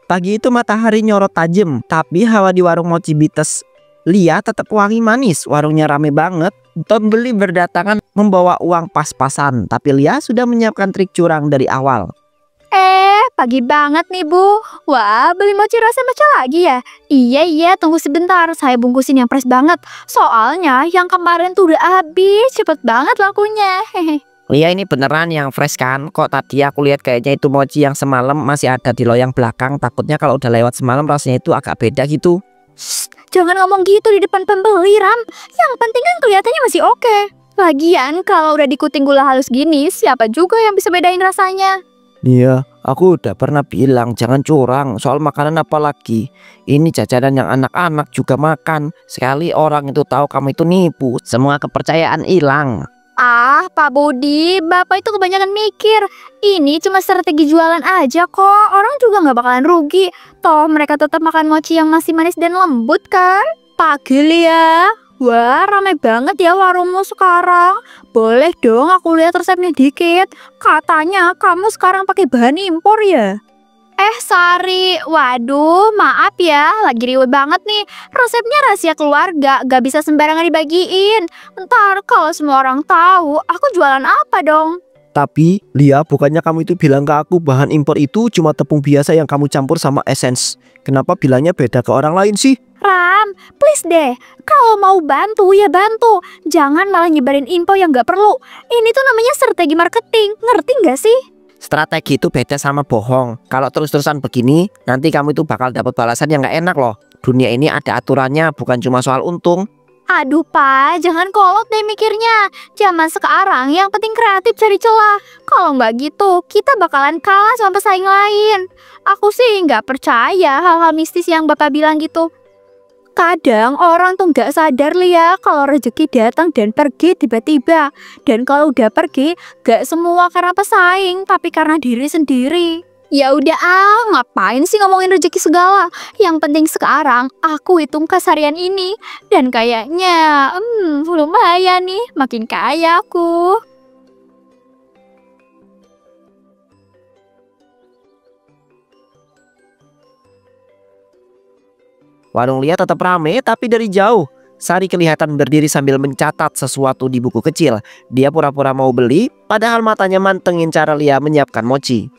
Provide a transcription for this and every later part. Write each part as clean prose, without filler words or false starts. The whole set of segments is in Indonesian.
Pagi itu matahari nyorot tajam, tapi hawa di warung mochi Bites Lia tetap wangi manis. Warungnya rame banget. Pembeli berdatangan membawa uang pas-pasan, tapi Lia sudah menyiapkan trik curang dari awal. Pagi banget nih Bu. Wah, beli mochi rasa matcha lagi ya? Iya, tunggu sebentar, saya bungkusin yang fresh banget. Soalnya yang kemarin tuh udah habis, cepet banget lakunya. Hehe. Lia, ini beneran yang fresh kan? Kok tadi aku lihat kayaknya itu mochi yang semalam masih ada di loyang belakang. Takutnya kalau udah lewat semalam rasanya itu agak beda gitu. Shh, jangan ngomong gitu di depan pembeli, Ram. Yang penting kan kelihatannya masih oke. Lagian kalau udah dikuting gula halus gini, siapa juga yang bisa bedain rasanya? Iya, aku udah pernah bilang jangan curang soal makanan, apalagi ini jajanan yang anak-anak juga makan. Sekali orang itu tahu kamu itu nipu, semua kepercayaan hilang. Ah, Pak Budi, Bapak itu kebanyakan mikir. Ini cuma strategi jualan aja kok. Orang juga nggak bakalan rugi. Toh mereka tetap makan mochi yang masih manis dan lembut kan? Pagi Lia. Wah, ramai banget ya warungmu sekarang. Boleh dong aku lihat resepnya dikit. Katanya kamu sekarang pakai bahan impor ya? Sari, waduh maaf ya, lagi riwet banget nih. Resepnya rahasia keluarga, gak bisa sembarangan dibagiin. Ntar kalau semua orang tahu, aku jualan apa dong? Tapi Lia, bukannya kamu itu bilang ke aku bahan impor itu cuma tepung biasa yang kamu campur sama essence. Kenapa bilangnya beda ke orang lain sih? Ram, please deh, kalau mau bantu ya bantu. Jangan malah nyebarin info yang gak perlu. Ini tuh namanya strategi marketing, ngerti gak sih? Strategi itu beda sama bohong. Kalau terus-terusan begini, nanti kamu itu bakal dapat balasan yang gak enak loh. Dunia ini ada aturannya, bukan cuma soal untung. Aduh Pak, jangan kolot deh mikirnya. Zaman sekarang yang penting kreatif cari celah. Kalau nggak gitu, kita bakalan kalah sama pesaing lain. Aku sih nggak percaya hal-hal mistis yang Bapak bilang gitu. Kadang orang tuh nggak sadar Lia kalau rezeki datang dan pergi tiba-tiba. Dan kalau udah pergi, nggak semua karena pesaing, tapi karena diri sendiri. Ya udah ngapain sih ngomongin rezeki segala? Yang penting sekarang aku hitung keseharian ini. Dan kayaknya lumayan nih, makin kaya aku. Warung Lia tetap rame, tapi dari jauh. Sari kelihatan berdiri sambil mencatat sesuatu di buku kecil. Dia pura-pura mau beli, padahal matanya mantengin cara Lia menyiapkan mochi.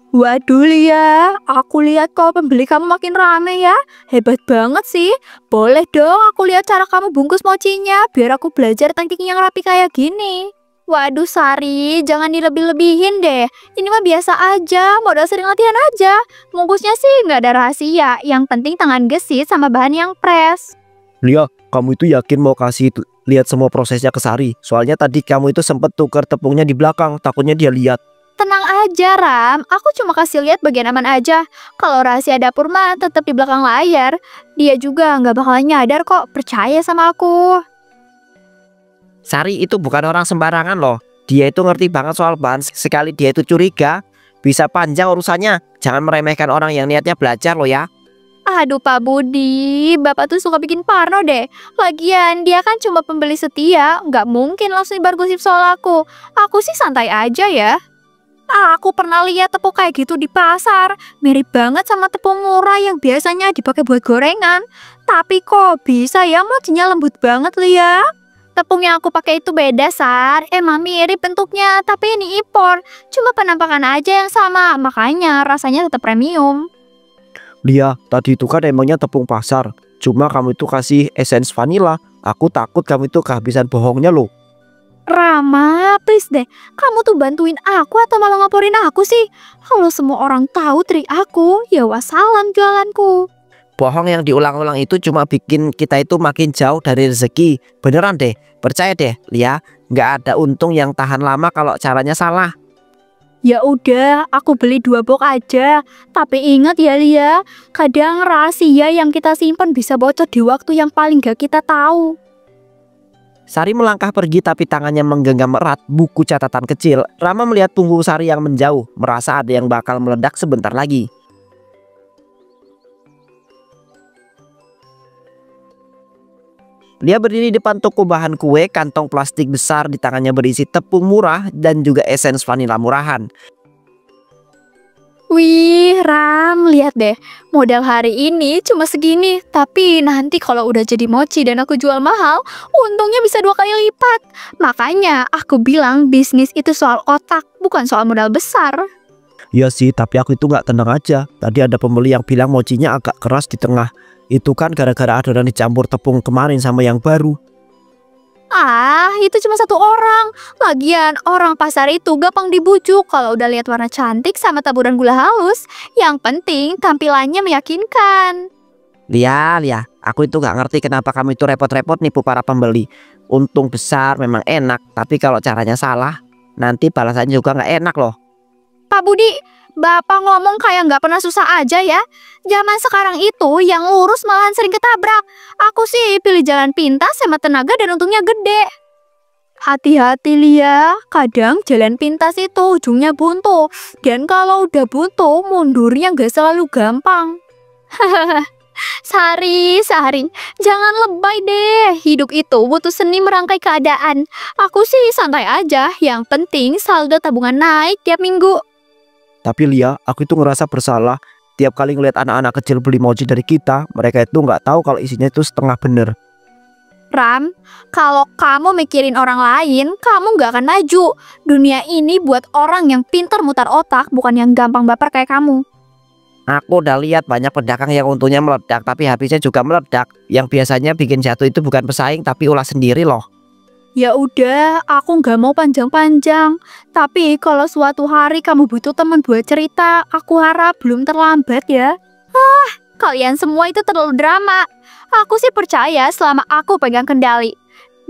Waduh Lia, aku lihat kok pembeli kamu makin rame ya. Hebat banget sih. Boleh dong aku lihat cara kamu bungkus mochinya, biar aku belajar teknik yang rapi kayak gini. Waduh Sari, jangan dilebih-lebihin deh. Ini mah biasa aja, modal sering latihan aja. Bungkusnya sih nggak ada rahasia, yang penting tangan gesit sama bahan yang fresh. Lia, kamu itu yakin mau kasih lihat semua prosesnya ke Sari? Soalnya tadi kamu itu sempet tukar tepungnya di belakang, takutnya dia lihat. Tenang aja Ram, aku cuma kasih lihat bagian aman aja. Kalau rahasia dapur mah tetap di belakang layar. Dia juga nggak bakalan nyadar kok, percaya sama aku. Sari itu bukan orang sembarangan loh. Dia itu ngerti banget soal bahan. Sekali dia itu curiga, bisa panjang urusannya. Jangan meremehkan orang yang niatnya belajar loh ya. Aduh Pak Budi, Bapak tuh suka bikin parno deh. Lagian dia kan cuma pembeli setia, nggak mungkin langsung nyebar gosip soal aku. Aku sih santai aja ya. Aku pernah lihat tepung kayak gitu di pasar. Mirip banget sama tepung murah yang biasanya dipakai buat gorengan. Tapi kok bisa ya mochinya lembut banget Lia? Tepung yang aku pakai itu beda Sar. Emang mirip bentuknya, tapi ini impor. Cuma penampakan aja yang sama, makanya rasanya tetap premium. Lia, tadi itu kan emangnya tepung pasar. Cuma kamu itu kasih essence vanilla. Aku takut kamu itu kehabisan bohongnya loh. Rama, please deh. Kamu tuh bantuin aku atau malah ngaporin aku sih? Kalau semua orang tahu trik aku, ya wassalam jualanku. Bohong yang diulang-ulang itu cuma bikin kita itu makin jauh dari rezeki. Beneran deh, percaya deh Lia. Nggak ada untung yang tahan lama kalau caranya salah. Ya udah, aku beli 2 box aja. Tapi ingat ya Lia, kadang rahasia yang kita simpan bisa bocor di waktu yang paling gak kita tahu. Sari melangkah pergi tapi tangannya menggenggam erat buku catatan kecil. Rama melihat punggung Sari yang menjauh, merasa ada yang bakal meledak sebentar lagi. Dia berdiri depan toko bahan kue, kantong plastik besar di tangannya berisi tepung murah dan juga esens vanila murahan. Wih, Ram, lihat deh, modal hari ini cuma segini, tapi nanti kalau udah jadi mochi dan aku jual mahal, untungnya bisa 2 kali lipat. Makanya aku bilang bisnis itu soal otak, bukan soal modal besar. Iya sih, tapi aku itu nggak tenang aja. Tadi ada pembeli yang bilang mochinya agak keras di tengah. Itu kan gara-gara adonan dicampur tepung kemarin sama yang baru. Ah, itu cuma 1 orang. Lagian orang pasar itu gampang dibujuk kalau udah lihat warna cantik sama taburan gula halus. Yang penting tampilannya meyakinkan. Lia, aku itu nggak ngerti kenapa kamu itu repot-repot nipu para pembeli. Untung besar memang enak, tapi kalau caranya salah, nanti balasannya juga nggak enak loh. Pak Budi, Bapak ngomong kayak nggak pernah susah aja ya. Zaman sekarang itu yang lurus malahan sering ketabrak. Aku sih pilih jalan pintas sama tenaga dan untungnya gede. Hati-hati Lia, kadang jalan pintas itu ujungnya buntu. Dan kalau udah buntu, mundurnya nggak selalu gampang. Sari, jangan lebay deh. Hidup itu butuh seni merangkai keadaan. Aku sih santai aja, yang penting saldo tabungan naik tiap minggu. Tapi Lia, aku itu ngerasa bersalah. Tiap kali ngeliat anak-anak kecil beli mochi dari kita, mereka itu nggak tahu kalau isinya itu setengah bener. Ram, kalau kamu mikirin orang lain, kamu nggak akan maju. Dunia ini buat orang yang pintar mutar otak, bukan yang gampang baper kayak kamu. Aku udah lihat banyak pedagang yang untungnya meledak, tapi habisnya juga meledak. Yang biasanya bikin jatuh itu bukan pesaing, tapi ulah sendiri loh. Ya udah, aku nggak mau panjang-panjang. Tapi kalau suatu hari kamu butuh teman buat cerita, aku harap belum terlambat ya. Kalian semua itu terlalu drama. Aku sih percaya selama aku pegang kendali,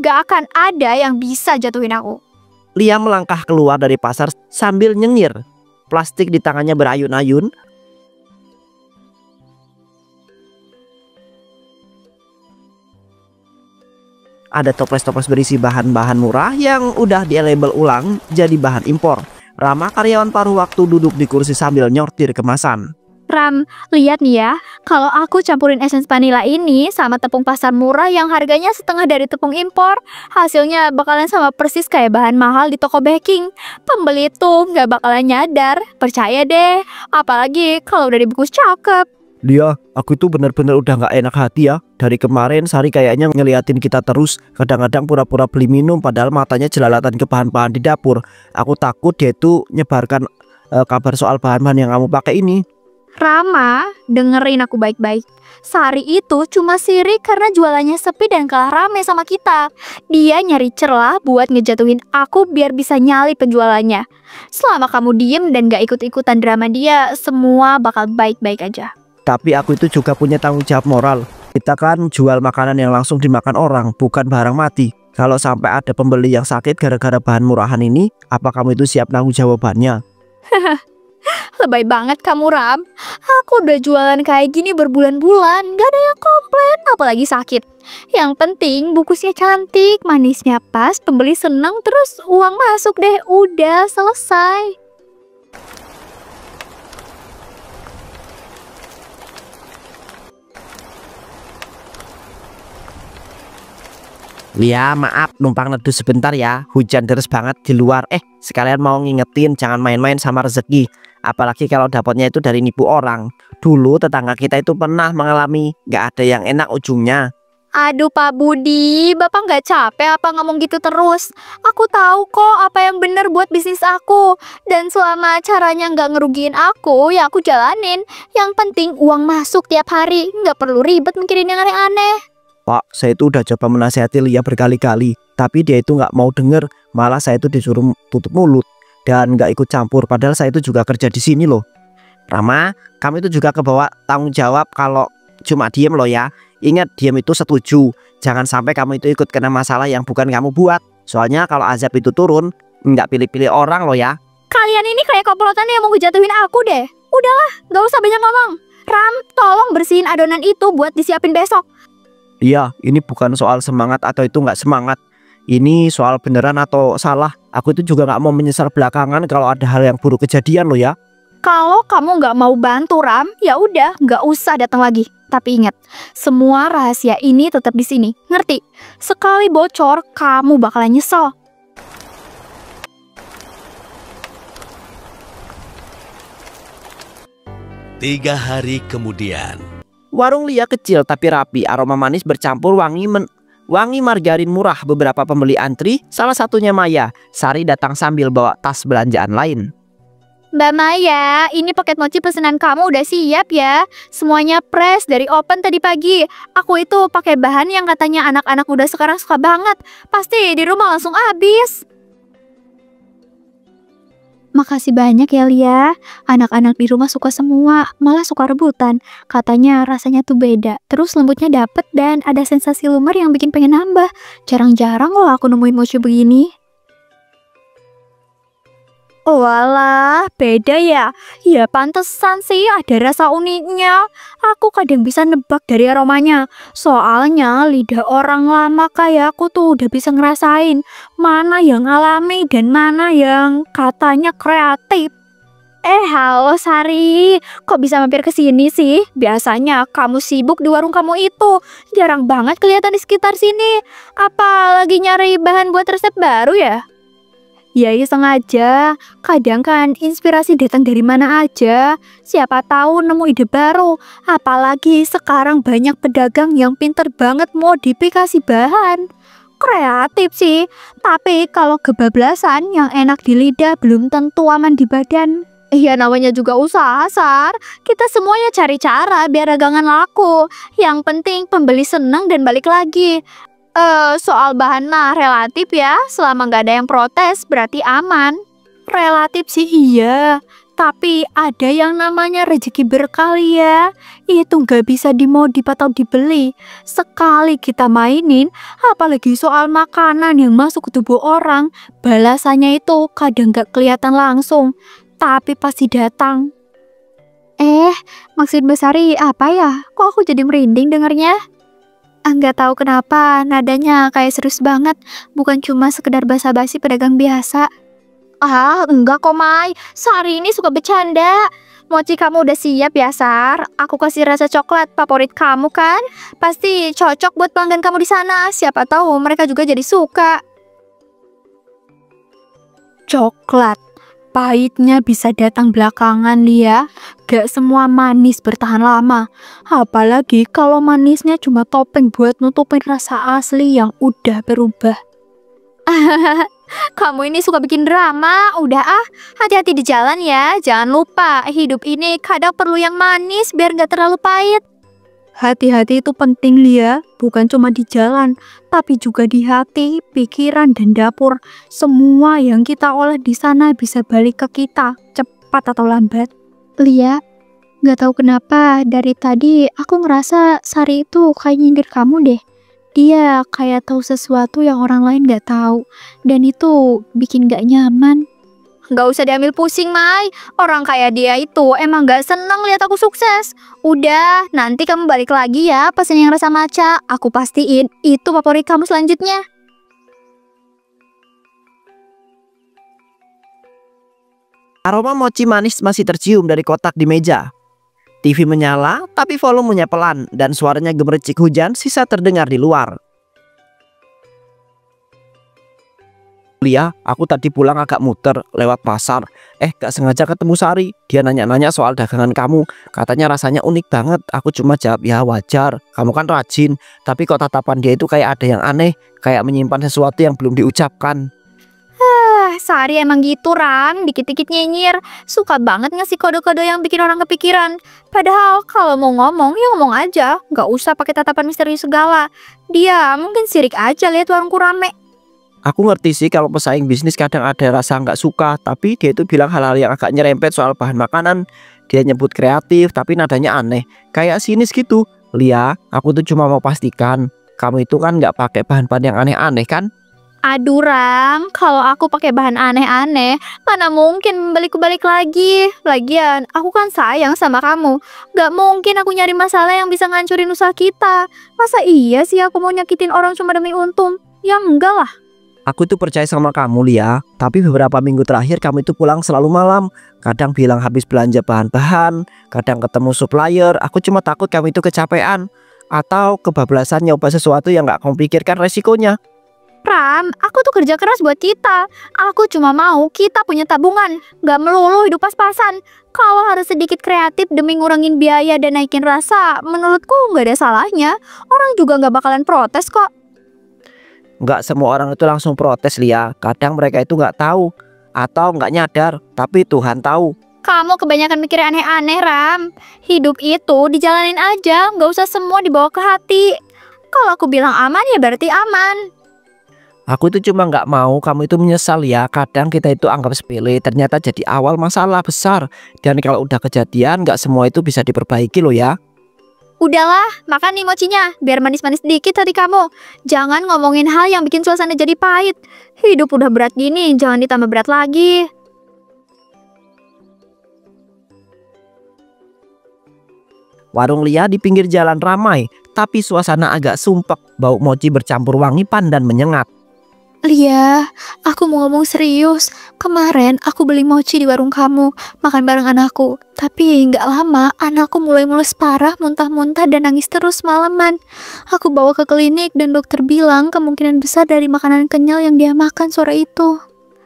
gak akan ada yang bisa jatuhin aku. Lia melangkah keluar dari pasar sambil nyengir. Plastik di tangannya berayun-ayun. Ada toples-toples berisi bahan-bahan murah yang udah di-label ulang jadi bahan impor. Rama karyawan paruh waktu duduk di kursi sambil nyortir kemasan. Ram, lihat nih ya, kalau aku campurin essence vanilla ini sama tepung pasar murah yang harganya setengah dari tepung impor, hasilnya bakalan sama persis kayak bahan mahal di toko baking. Pembeli tuh nggak bakalan nyadar, percaya deh, apalagi kalau udah dibungkus cakep. Lia, aku itu bener-bener udah gak enak hati ya. Dari kemarin Sari kayaknya ngeliatin kita terus. Kadang-kadang pura-pura beli minum padahal matanya jelalatan ke bahan-bahan di dapur. Aku takut dia itu nyebarkan kabar soal bahan-bahan yang kamu pakai ini. Rama, dengerin aku baik-baik. Sari itu cuma sirik karena jualannya sepi dan kalah rame sama kita. Dia nyari celah buat ngejatuhin aku biar bisa nyali penjualannya. Selama kamu diem dan gak ikut-ikutan drama dia, semua bakal baik-baik aja. Tapi aku itu juga punya tanggung jawab moral. Kita kan jual makanan yang langsung dimakan orang, bukan barang mati. Kalau sampai ada pembeli yang sakit gara-gara bahan murahan ini, apa kamu itu siap nanggung jawabannya? Lebay banget kamu, Ram. Aku udah jualan kayak gini berbulan-bulan, gak ada yang komplain, apalagi sakit. Yang penting bungkusnya cantik, manisnya pas, pembeli seneng, terus uang masuk deh. Udah selesai. Lia, maaf numpang neduh sebentar ya. Hujan deras banget di luar. Sekalian mau ngingetin jangan main-main sama rezeki. Apalagi kalau dapatnya itu dari nipu orang. Dulu tetangga kita itu pernah mengalami gak ada yang enak ujungnya. Aduh Pak Budi, Bapak nggak capek apa ngomong gitu terus? Aku tahu kok apa yang benar buat bisnis aku. Dan selama caranya nggak ngerugiin aku, ya aku jalanin. Yang penting uang masuk tiap hari, nggak perlu ribet mikirin yang aneh-aneh. Pak, saya itu udah coba menasihati Lia berkali-kali, tapi dia itu nggak mau denger. Malah saya itu disuruh tutup mulut dan nggak ikut campur. Padahal saya itu juga kerja di sini loh. Rama, kamu itu juga kebawa tanggung jawab kalau cuma diem loh ya. Ingat, diem itu setuju. Jangan sampai kamu itu ikut kena masalah yang bukan kamu buat. Soalnya kalau azab itu turun, nggak pilih-pilih orang loh ya. Kalian ini kayak komplotan yang mau ngejatuhin aku deh. Udahlah, nggak usah banyak ngomong. Ram, tolong bersihin adonan itu buat disiapin besok. Iya, ini bukan soal semangat atau itu nggak semangat. Ini soal beneran atau salah. Aku itu juga nggak mau menyesal belakangan kalau ada hal yang buruk kejadian loh ya. Kalau kamu nggak mau bantu Ram, ya udah nggak usah datang lagi. Tapi ingat, semua rahasia ini tetap di sini. Ngerti? Sekali bocor, kamu bakalan nyesel. 3 hari kemudian. Warung Lia kecil tapi rapi, aroma manis bercampur wangi margarin murah. Beberapa pembeli antri, salah satunya Maya. Sari datang sambil bawa tas belanjaan lain. Mbak Maya, ini paket mochi pesanan kamu udah siap ya. Semuanya fresh dari open tadi pagi. Aku itu pakai bahan yang katanya anak-anak muda sekarang suka banget. Pasti di rumah langsung habis. Makasih banyak ya Lia. Anak-anak di rumah suka semua, malah suka rebutan. Katanya rasanya tuh beda. Terus lembutnya dapet dan ada sensasi lumer yang bikin pengen nambah. Jarang-jarang loh aku nemuin mochi begini. Oh walah, beda ya? Ya pantesan sih ada rasa uniknya. Aku kadang bisa nebak dari aromanya. Soalnya lidah orang lama kayak aku tuh udah bisa ngerasain mana yang alami dan mana yang katanya kreatif. Halo Sari, kok bisa mampir ke sini sih? Biasanya kamu sibuk di warung kamu itu. Jarang banget kelihatan di sekitar sini. Apa lagi nyari bahan buat resep baru ya? Ya iseng aja, kadang kan inspirasi datang dari mana aja. Siapa tahu nemu ide baru. Apalagi sekarang banyak pedagang yang pinter banget modifikasi bahan. Kreatif sih, tapi kalau kebablasan yang enak di lidah belum tentu aman di badan. Iya namanya juga usaha Sar. Kita semuanya cari cara biar dagangan laku. Yang penting pembeli seneng dan balik lagi. Soal bahan mah relatif ya. Selama nggak ada yang protes berarti aman. Relatif sih iya, tapi ada yang namanya rezeki berkali ya. Itu nggak bisa dimodif atau dibeli. Sekali kita mainin, apalagi soal makanan yang masuk ke tubuh orang, balasannya itu kadang nggak kelihatan langsung, tapi pasti datang. Maksud Besari apa ya? Kok aku jadi merinding dengernya? Nggak tahu kenapa, nadanya kayak serius banget. Bukan cuma sekedar basa-basi pedagang biasa. Enggak kok Mai. Sari ini suka bercanda. Mochi kamu udah siap ya Sar? Aku kasih rasa coklat favorit kamu kan? Pasti cocok buat pelanggan kamu di sana. Siapa tahu mereka juga jadi suka. Coklat. Pahitnya bisa datang belakangan Lia. Gak semua manis bertahan lama. Apalagi kalau manisnya cuma topeng buat nutupin rasa asli yang udah berubah. Kamu ini suka bikin drama. Udah hati-hati di jalan ya. Jangan lupa, hidup ini kadang perlu yang manis biar gak terlalu pahit. Hati-hati itu penting Lia, bukan cuma di jalan, tapi juga di hati, pikiran, dan dapur. Semua yang kita olah di sana bisa balik ke kita, cepat atau lambat. Lia, gak tahu kenapa dari tadi aku ngerasa Sari itu kayak nyindir kamu deh. Dia kayak tahu sesuatu yang orang lain gak tahu, dan itu bikin gak nyaman. Gak usah diambil pusing Mai. Orang kayak dia itu emang gak seneng lihat aku sukses. Udah, nanti kamu balik lagi ya pesen yang rasa matcha. Aku pastiin itu favorit kamu selanjutnya. Aroma mochi manis masih tercium dari kotak di meja. TV menyala tapi volumenya pelan dan suaranya gemericik hujan sisa terdengar di luar. Lia, aku tadi pulang agak muter lewat pasar. Gak sengaja ketemu Sari. Dia nanya-nanya soal dagangan kamu. Katanya rasanya unik banget. Aku cuma jawab ya wajar. Kamu kan rajin. Tapi kok tatapan dia itu kayak ada yang aneh. Kayak menyimpan sesuatu yang belum diucapkan. Sari emang gitu Ram. Dikit-dikit nyinyir. Suka banget ngasih kode-kode yang bikin orang kepikiran. Padahal kalau mau ngomong ya ngomong aja. Gak usah pakai tatapan misteri segala. Dia mungkin sirik aja lihat warungku rame. Aku ngerti sih kalau pesaing bisnis kadang ada rasa nggak suka, tapi dia itu bilang hal-hal yang agak nyerempet soal bahan makanan. Dia nyebut kreatif, tapi nadanya aneh, kayak sinis gitu. Lia, aku tuh cuma mau pastikan, kamu itu kan nggak pakai bahan-bahan yang aneh-aneh kan? Aduh Ram, kalau aku pakai bahan aneh-aneh, mana mungkin balik lagi. Lagian, aku kan sayang sama kamu. Gak mungkin aku nyari masalah yang bisa ngancurin usaha kita. Masa iya sih aku mau nyakitin orang cuma demi untung? Ya enggak lah. Aku tuh percaya sama kamu Lia, tapi beberapa minggu terakhir kamu itu pulang selalu malam. Kadang bilang habis belanja bahan-bahan, kadang ketemu supplier. Aku cuma takut kamu itu kecapean atau kebablasan nyoba sesuatu yang gak kamu pikirkan resikonya. Ram, aku tuh kerja keras buat kita. Aku cuma mau kita punya tabungan, gak melulu hidup pas-pasan. Kalau harus sedikit kreatif demi ngurangin biaya dan naikin rasa, menurutku gak ada salahnya. Orang juga gak bakalan protes kok. Nggak semua orang itu langsung protes, Lia. Kadang mereka itu nggak tahu atau nggak nyadar, tapi Tuhan tahu. Kamu kebanyakan mikir aneh-aneh, Ram. Hidup itu dijalanin aja, gak usah semua dibawa ke hati. Kalau aku bilang aman ya berarti aman. Aku itu cuma nggak mau kamu itu menyesal ya. Kadang kita itu anggap sepele, ternyata jadi awal masalah besar. Dan kalau udah kejadian, nggak semua itu bisa diperbaiki loh ya. Udahlah, makan nih mochinya, biar manis-manis dikit hati kamu. Jangan ngomongin hal yang bikin suasana jadi pahit. Hidup udah berat gini, jangan ditambah berat lagi. Warung Lia di pinggir jalan ramai, tapi suasana agak sumpek. Bau mochi bercampur wangi pandan menyengat. Lia, aku mau ngomong serius. Kemarin aku beli mochi di warung kamu, makan bareng anakku. Tapi nggak lama, anakku mulai mules parah, muntah-muntah dan nangis terus malaman. Aku bawa ke klinik dan dokter bilang kemungkinan besar dari makanan kenyal yang dia makan sore itu.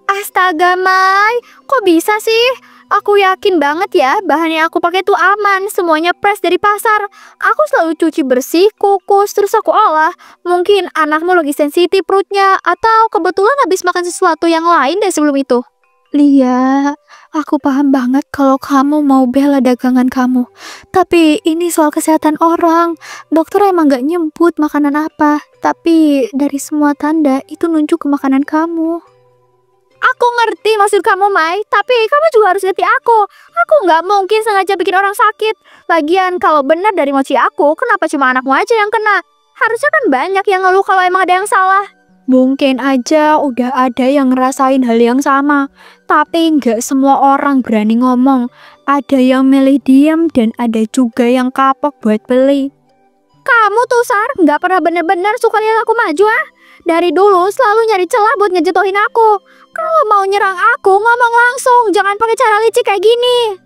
Astaga, Mai, kok bisa sih? Aku yakin banget ya, bahan yang aku pakai tuh aman, semuanya fresh dari pasar. Aku selalu cuci bersih, kukus, terus aku olah. Mungkin anakmu lagi sensitif perutnya, atau kebetulan habis makan sesuatu yang lain dari sebelum itu. Lia, aku paham banget kalau kamu mau bela dagangan kamu. Tapi ini soal kesehatan orang. Dokter emang gak nyebut makanan apa. Tapi dari semua tanda itu nunjuk ke makanan kamu. Aku ngerti maksud kamu, Mai, tapi kamu juga harus ngerti aku. Aku nggak mungkin sengaja bikin orang sakit. Lagian kalau benar dari mochi aku, kenapa cuma anakmu aja yang kena? Harusnya kan banyak yang ngeluh kalau emang ada yang salah. Mungkin aja udah ada yang ngerasain hal yang sama, tapi nggak semua orang berani ngomong. Ada yang milih diem dan ada juga yang kapok buat beli. Kamu tuh, Sar, nggak pernah bener-bener suka lihat aku maju, ah? Dari dulu selalu nyari celah buat ngejetohin aku. Kalau mau nyerang aku, ngomong langsung, jangan pakai cara licik kayak gini.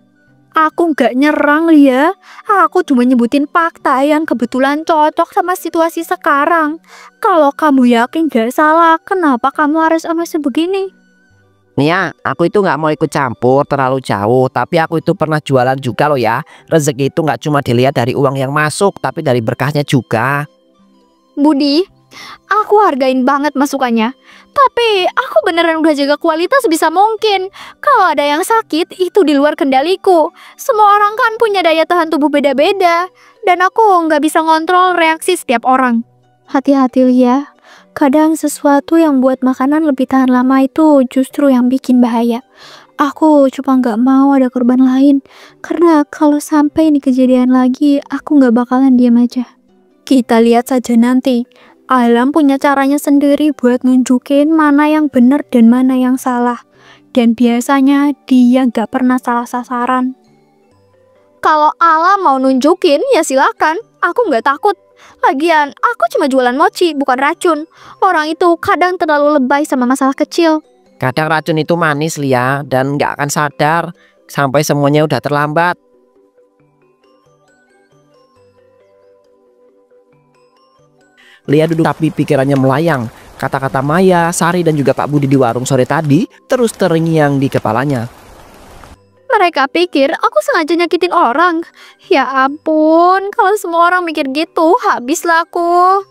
Aku nggak nyerang, Lia. Aku cuma nyebutin fakta yang kebetulan cocok sama situasi sekarang. Kalau kamu yakin gak salah, kenapa kamu harus emosi begini? Nia, aku itu nggak mau ikut campur terlalu jauh, tapi aku itu pernah jualan juga loh ya. Rezeki itu nggak cuma dilihat dari uang yang masuk, tapi dari berkahnya juga. Budi, aku hargain banget masukannya. Tapi aku beneran udah jaga kualitas sebisa mungkin. Kalau ada yang sakit, itu di luar kendaliku. Semua orang kan punya daya tahan tubuh beda-beda. Dan aku nggak bisa ngontrol reaksi setiap orang. Hati-hati ya. Kadang sesuatu yang buat makanan lebih tahan lama itu justru yang bikin bahaya. Aku cuma nggak mau ada korban lain. Karena kalau sampai ini kejadian lagi, aku nggak bakalan diam aja. Kita lihat saja nanti. Alam punya caranya sendiri buat nunjukin mana yang benar dan mana yang salah. Dan biasanya dia gak pernah salah sasaran. Kalau Alam mau nunjukin ya silakan. Aku gak takut. Lagian aku cuma jualan mochi bukan racun. Orang itu kadang terlalu lebay sama masalah kecil. Kadang racun itu manis, Lia, dan nggak akan sadar sampai semuanya udah terlambat. Lia duduk tapi pikirannya melayang. Kata-kata Maya, Sari dan juga Kak Budi di warung sore tadi terus terngiang di kepalanya. Mereka pikir aku sengaja nyakitin orang. Ya ampun, kalau semua orang mikir gitu, habislah aku.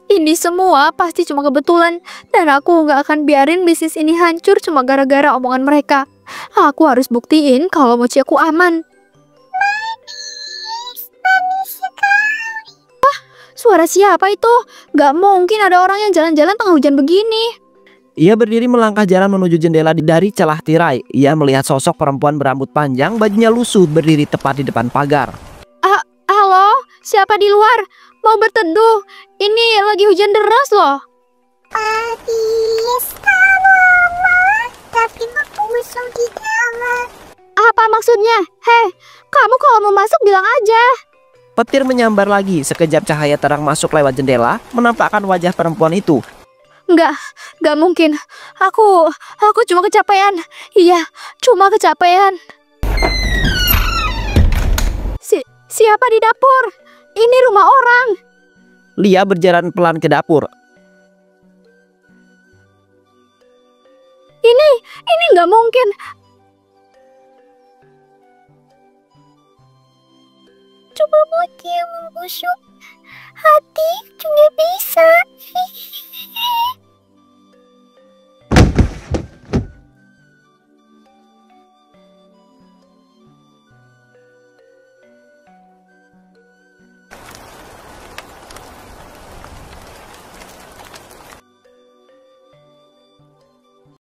Ini semua pasti cuma kebetulan. Dan aku gak akan biarin bisnis ini hancur cuma gara-gara omongan mereka. Aku harus buktiin kalau mochi aku aman. Suara siapa itu? Gak mungkin ada orang yang jalan-jalan tengah hujan begini. Ia berdiri melangkah jalan menuju jendela dari celah tirai. Ia melihat sosok perempuan berambut panjang, bajunya lusuh berdiri tepat di depan pagar. Halo, siapa di luar? Mau berteduh? Ini lagi hujan deras loh. Tapi busuk di dalam. Apa maksudnya? Hei, kamu kalau mau masuk bilang aja. Petir menyambar lagi. Sekejap cahaya terang masuk lewat jendela, menampakkan wajah perempuan itu. Enggak mungkin. Aku cuma kecapean. Iya, cuma kecapean. Siapa di dapur? Ini rumah orang. Lia berjalan pelan ke dapur. Ini nggak mungkin. Coba mochi yang membusuk, hati juga bisa.